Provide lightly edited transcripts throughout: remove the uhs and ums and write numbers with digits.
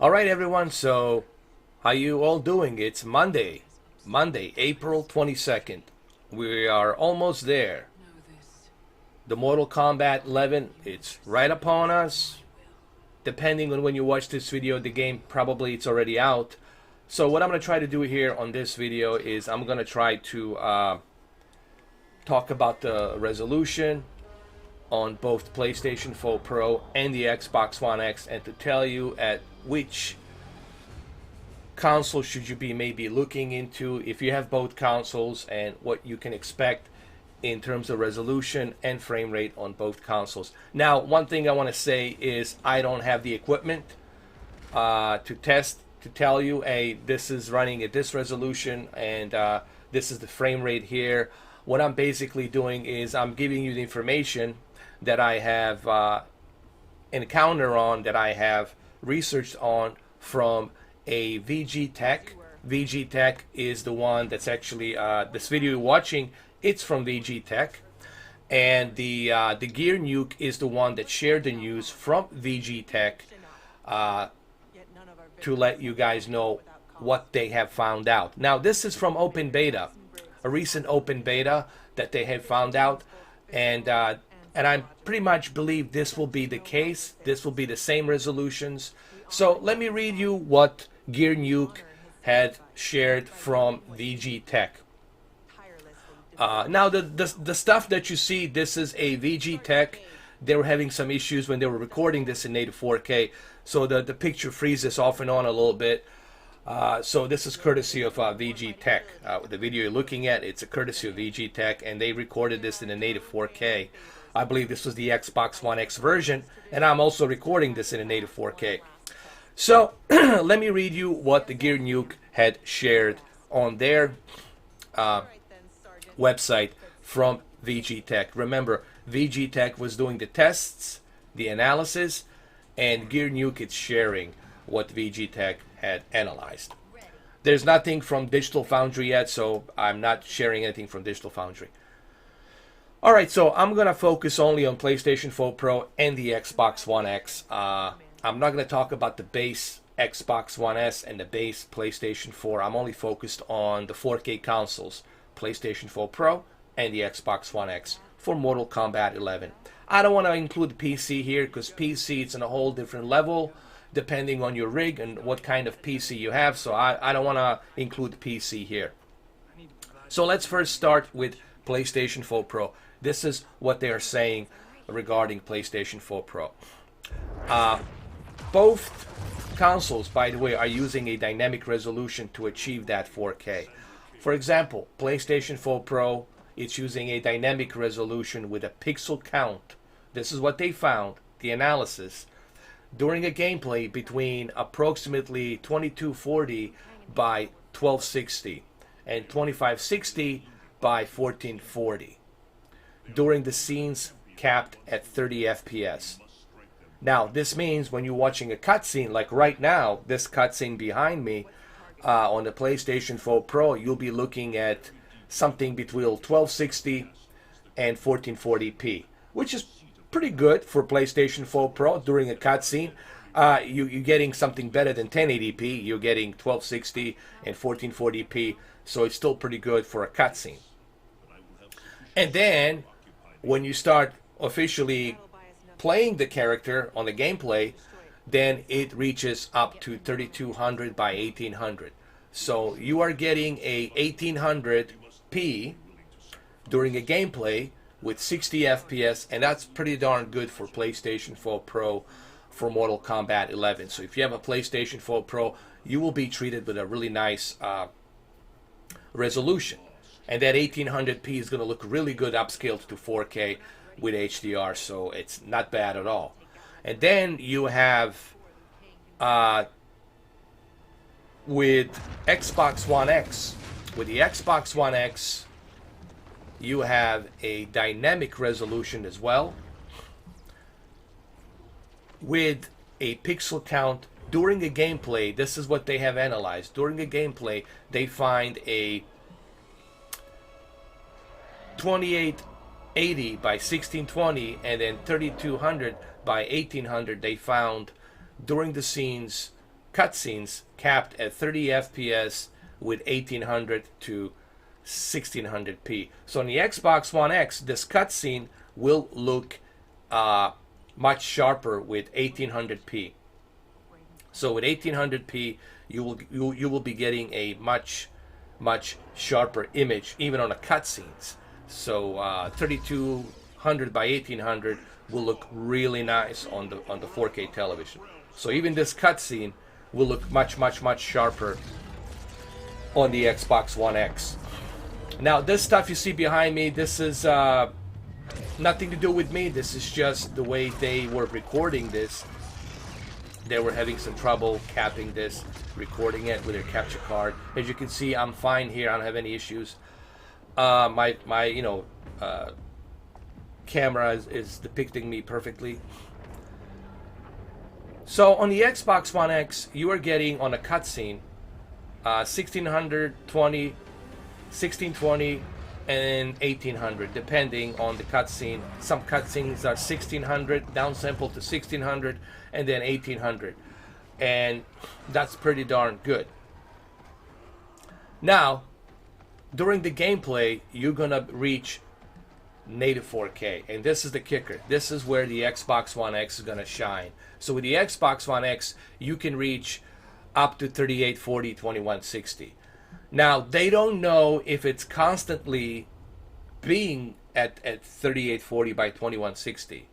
All right, everyone. So, how you all doing? It's Monday, April 22nd. We are almost there. The Mortal Kombat 11, it's right upon us. Depending on when you watch this video, the game probably it's already out. So what I'm going to try to do here on this video is I'm going to try to talk about the resolution on both PlayStation 4 Pro and the Xbox One X, and to tell you at which console should you be maybe looking into if you have both consoles, and what you can expect in terms of resolution and frame rate on both consoles. Now, one thing I want to say is I don't have the equipment to test to tell you, hey, this is running at this resolution and this is the frame rate here. What I'm basically doing is I'm giving you the information that I have encountered on, that I have researched on from a VG Tech. VG Tech is the one that's actually this video you're watching. It's from VG Tech, and the GEARNUKE is the one that shared the news from VG Tech to let you guys know what they have found out. Now, this is from open beta, a recent open beta that they have found out, and I pretty much believe this will be the case. This will be the same resolutions. So let me read you what GEARNUKE had shared from VG Tech. Now, the stuff that you see, this is a VG Tech. They were having some issues when they were recording this in native 4K, so the picture freezes off and on a little bit. So this is courtesy of VG Tech. The video you're looking at, it's a courtesy of VG Tech, and they recorded this in a native 4K. I believe this was the Xbox One X version, and I'm also recording this in a native 4K. So let me read you what the GEARNUKE had shared on their website from VG Tech. Remember, VG Tech was doing the tests, the analysis, and GEARNUKE is sharing what VG Tech had analyzed. There's nothing from Digital Foundry yet, so I'm not sharing anything from Digital Foundry. Alright, so I'm going to focus only on PlayStation 4 Pro and the Xbox One X. I'm not going to talk about the base Xbox One S and the base PlayStation 4. I'm only focused on the 4K consoles, PlayStation 4 Pro and the Xbox One X for Mortal Kombat 11. I don't want to include PC here because PC it's on a whole different level depending on your rig and what kind of PC you have, so I don't want to include PC here. So let's first start with PlayStation 4 Pro. This is what they are saying regarding PlayStation 4 Pro. Both consoles, by the way, are using a dynamic resolution to achieve that 4K. For example, PlayStation 4 Pro, it's using a dynamic resolution with a pixel count. This is what they found, the analysis, during a gameplay between approximately 2240 by 1260 and 2560 by 1440 during the scenes capped at 30 FPS. Now, this means when you're watching a cutscene, like right now, this cutscene behind me, on the PlayStation 4 Pro, you'll be looking at something between 1260 and 1440p, which is pretty good for PlayStation 4 Pro during a cutscene. You're getting something better than 1080p. You're getting 1260 and 1440p, so it's still pretty good for a cutscene. And then, when you start officially playing the character on the gameplay, then it reaches up to 3200 by 1800. So you are getting a 1800p during a gameplay with 60 FPS, and that's pretty darn good for PlayStation 4 Pro for Mortal Kombat 11. So if you have a PlayStation 4 Pro, you will be treated with a really nice resolution. And that 1800p is going to look really good upscaled to 4K with HDR, so it's not bad at all. And then you have with Xbox One X. With the Xbox One X, you have a dynamic resolution as well, with a pixel count during a gameplay. This is what they have analyzed. During a gameplay, they find a 2880 by 1620 and then 3200 by 1800 they found during the scenes cutscenes capped at 30 FPS with 1800 to 1600p. So on the Xbox One X, this cutscene will look much sharper with 1800p. So with 1800p, you will be getting a much sharper image even on the cutscenes. So 3200 by 1800 will look really nice on the 4K television. So even this cutscene will look much sharper on the Xbox One X. Now this stuff you see behind me, this is nothing to do with me. This is just the way they were recording this. They were having some trouble capping this, recording it with their capture card. As you can see, I'm fine here. I don't have any issues. My camera is depicting me perfectly. So on the Xbox One X, you are getting on a cutscene 1620, 1620, and 1800, depending on the cutscene. Some cutscenes are 1600, downsampled to 1600, and then 1800, and that's pretty darn good. Now, during the gameplay, you're gonna reach native 4K, and this is the kicker. This is where the Xbox One X is gonna shine. So with the Xbox One X, you can reach up to 3840, 2160. Now, they don't know if it's constantly being at 3840 by 2160.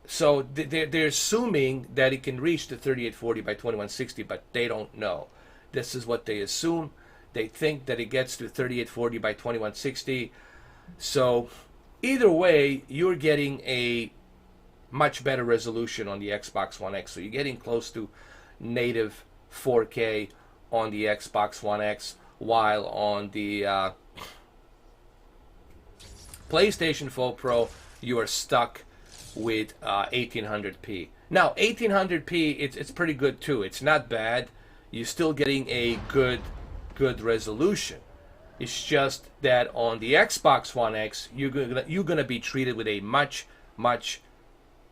So they're assuming that it can reach the 3840 by 2160, but they don't know. This is what they assume. They think that it gets to 3840 by 2160. So either way, you're getting a much better resolution on the Xbox One X. So you're getting close to native 4K on the Xbox One X, while on the PlayStation 4 Pro, you are stuck with 1800p. Now 1800p, it's pretty good too. It's not bad. You're still getting a good resolution. It's just that on the Xbox One X, you're gonna be treated with a much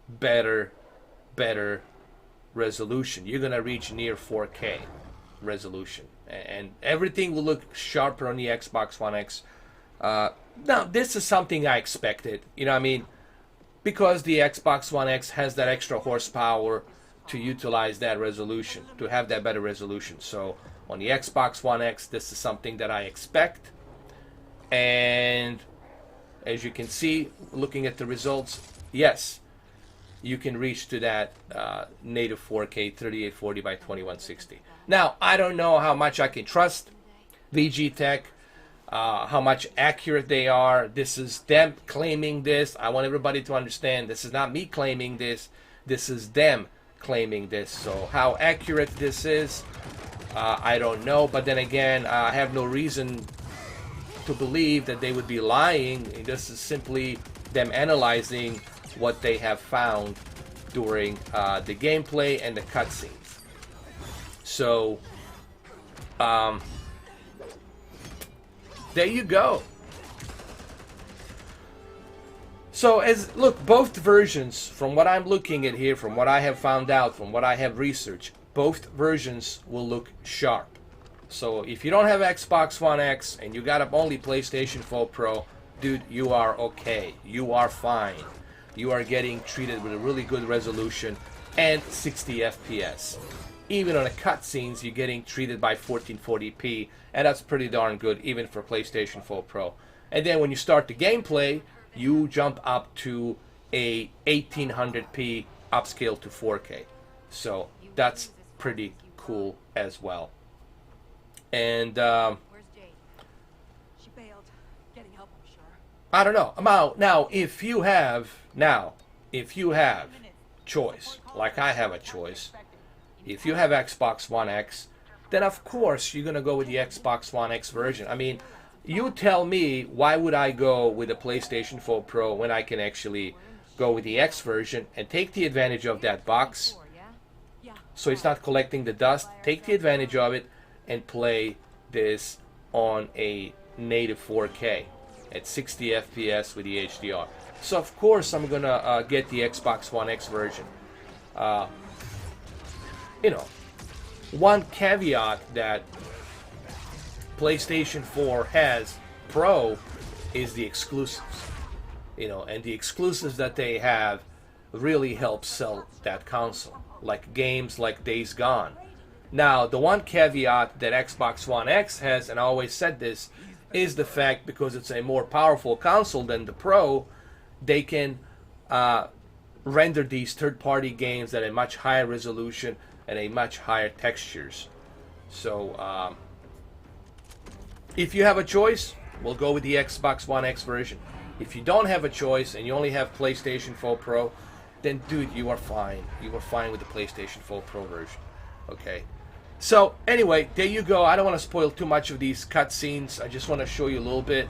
better resolution. You're gonna reach near 4K resolution, and everything will look sharper on the Xbox One X. Now this is something I expected. You know what I mean? Because the Xbox One X has that extra horsepower to utilize that resolution, to have that better resolution. So on the Xbox One X, this is something that I expect. And as you can see, looking at the results, yes, you can reach to that native 4K 3840 by 2160. Now, I don't know how much I can trust VG Tech, how much accurate they are. This is them claiming this. I want everybody to understand this is not me claiming this. This is them claiming this. So how accurate this is, I don't know. But then again, I have no reason to believe that they would be lying. This is simply them analyzing what they have found during the gameplay and the cutscenes. So there you go. So look, both versions, from what I'm looking at here, from what I have found out, from what I have researched, both versions will look sharp. So if you don't have Xbox One X and you got only PlayStation 4 Pro, dude, you are okay. You are fine. You are getting treated with a really good resolution and 60 FPS. Even on the cutscenes, you're getting treated by 1440p, and that's pretty darn good, even for PlayStation 4 Pro. And then when you start the gameplay, you jump up to a 1800p upscale to 4K. So that's pretty cool as well. And Where's Jade? She bailed. Getting help, I'm sure. I don't know. Now, if you have choice, like I have a choice, if you have Xbox One X, then of course you're gonna go with the Xbox One X version. I mean, you tell me, why would I go with a PlayStation 4 Pro when I can actually go with the X version and take the advantage of that box, so it's not collecting the dust? Take the advantage of it and play this on a native 4K. at 60 FPS with the HDR. So of course I'm gonna get the Xbox One X version. You know, one caveat that PlayStation 4 has Pro is the exclusives. You know, and the exclusives that they have really help sell that console, like games like Days Gone. Now, the one caveat that Xbox One X has, and I always said this, is the fact because it's a more powerful console than the Pro, they can render these third-party games at a much higher resolution and a much higher textures. So, if you have a choice, we'll go with the Xbox One X version. If you don't have a choice and you only have PlayStation 4 Pro, then dude, you are fine. You are fine with the PlayStation 4 Pro version. Okay. So anyway, there you go. I don't want to spoil too much of these cutscenes. I just want to show you a little bit.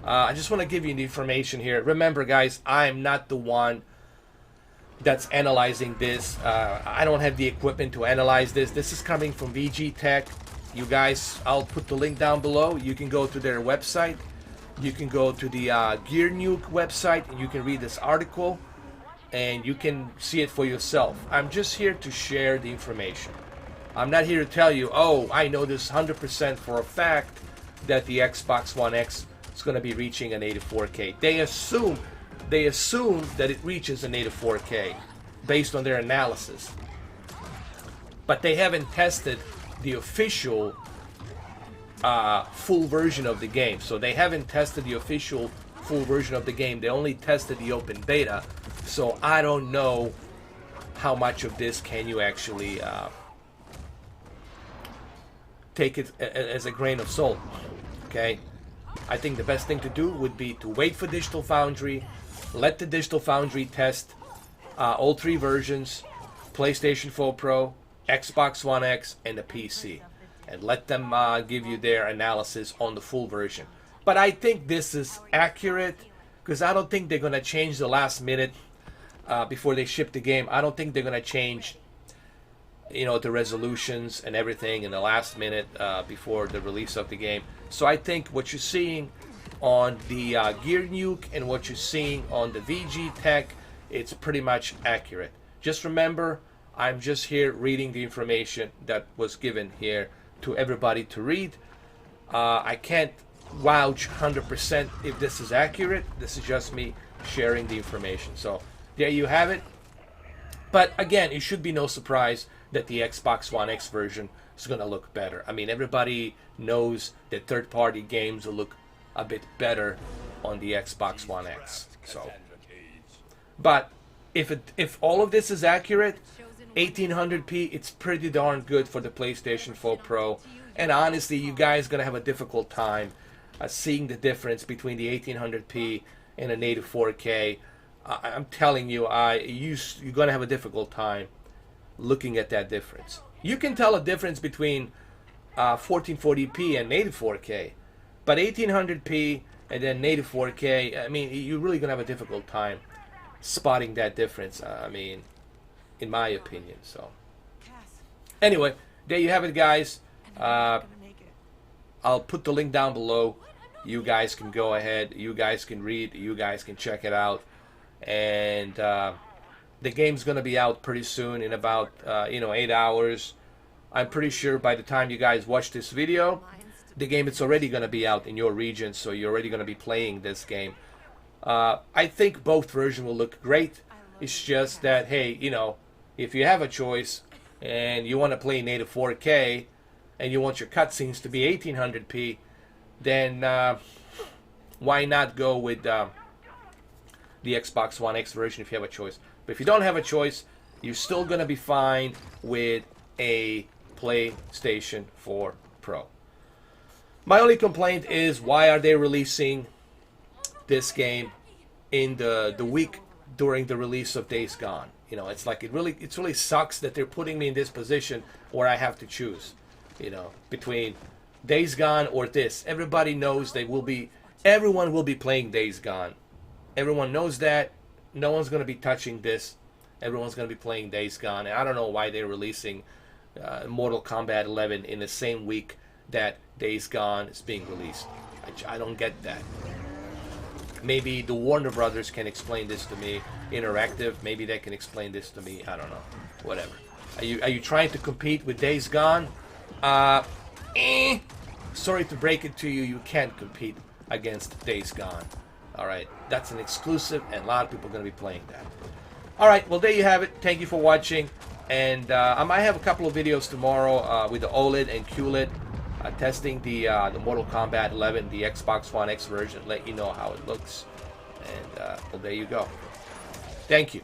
I just want to give you the information here. Remember, guys, I'm not the one that's analyzing this. I don't have the equipment to analyze this. This is coming from VG Tech. You guys, I'll put the link down below. You can go to their website. You can go to the GEARNUKE website and you can read this article and you can see it for yourself. I'm just here to share the information. I'm not here to tell you, oh, I know this 100% for a fact that the Xbox One X is going to be reaching a native 4K. They assume that it reaches a native 4K based on their analysis. But they haven't tested the official full version of the game. So they haven't tested the official full version of the game. They only tested the open beta. So I don't know how much of this can you actually take it as a grain of salt. Okay, I think the best thing to do would be to wait for Digital Foundry, let the Digital Foundry test all three versions, PlayStation 4 Pro, Xbox One X, and the PC, and let them give you their analysis on the full version. But I think this is accurate because I don't think they're going to change the last minute before they ship the game. I don't think they're going to change, you know, the resolutions and everything in the last minute before the release of the game. So I think what you're seeing on the GEARNUKE and what you're seeing on the VG Tech, it's pretty much accurate. Just remember, I'm just here reading the information that was given here to everybody to read. I can't vouch 100% if this is accurate. This is just me sharing the information. So there you have it. But again, it should be no surprise that the Xbox One X version is going to look better. I mean, everybody knows that third-party games will look a bit better on the Xbox One X. So, but if all of this is accurate, 1800p, it's pretty darn good for the PlayStation 4 Pro. And honestly, you guys are going to have a difficult time seeing the difference between the 1800p and a native 4K. I'm telling you, you're going to have a difficult time looking at that difference. You can tell a difference between 1440p and native 4K, but 1800p and then native 4K, I mean, you're really going to have a difficult time spotting that difference, I mean, in my opinion. So anyway, there you have it, guys. I'll put the link down below. You guys can go ahead, you guys can read, you guys can check it out. And the game's going to be out pretty soon, in about 8 hours. I'm pretty sure by the time you guys watch this video, the game is already going to be out in your region, so you're already going to be playing this game. I think both versions will look great. It's just that, hey, if you have a choice and you want to play native 4K and you want your cutscenes to be 1800p, then why not go with the Xbox One X version if you have a choice. But if you don't have a choice, you're still going to be fine with a PlayStation 4 Pro. My only complaint is, why are they releasing this game in the week during the release of Days Gone? It's like it really sucks that they're putting me in this position where I have to choose, between Days Gone or this. Everybody knows everyone will be playing Days Gone. Everyone knows that. No one's going to be touching this. Everyone's going to be playing Days Gone. And I don't know why they're releasing Mortal Kombat 11 in the same week that Days Gone is being released. I don't get that. Maybe the Warner Brothers can explain this to me. Interactive, maybe they can explain this to me. I don't know. Whatever. Are you trying to compete with Days Gone? Sorry to break it to you, you can't compete against Days Gone. Alright, that's an exclusive, and a lot of people are going to be playing that. Alright, well, there you have it. Thank you for watching. And I might have a couple of videos tomorrow with the OLED and QLED testing the Mortal Kombat 11, the Xbox One X version. Let you know how it looks. And well, there you go. Thank you.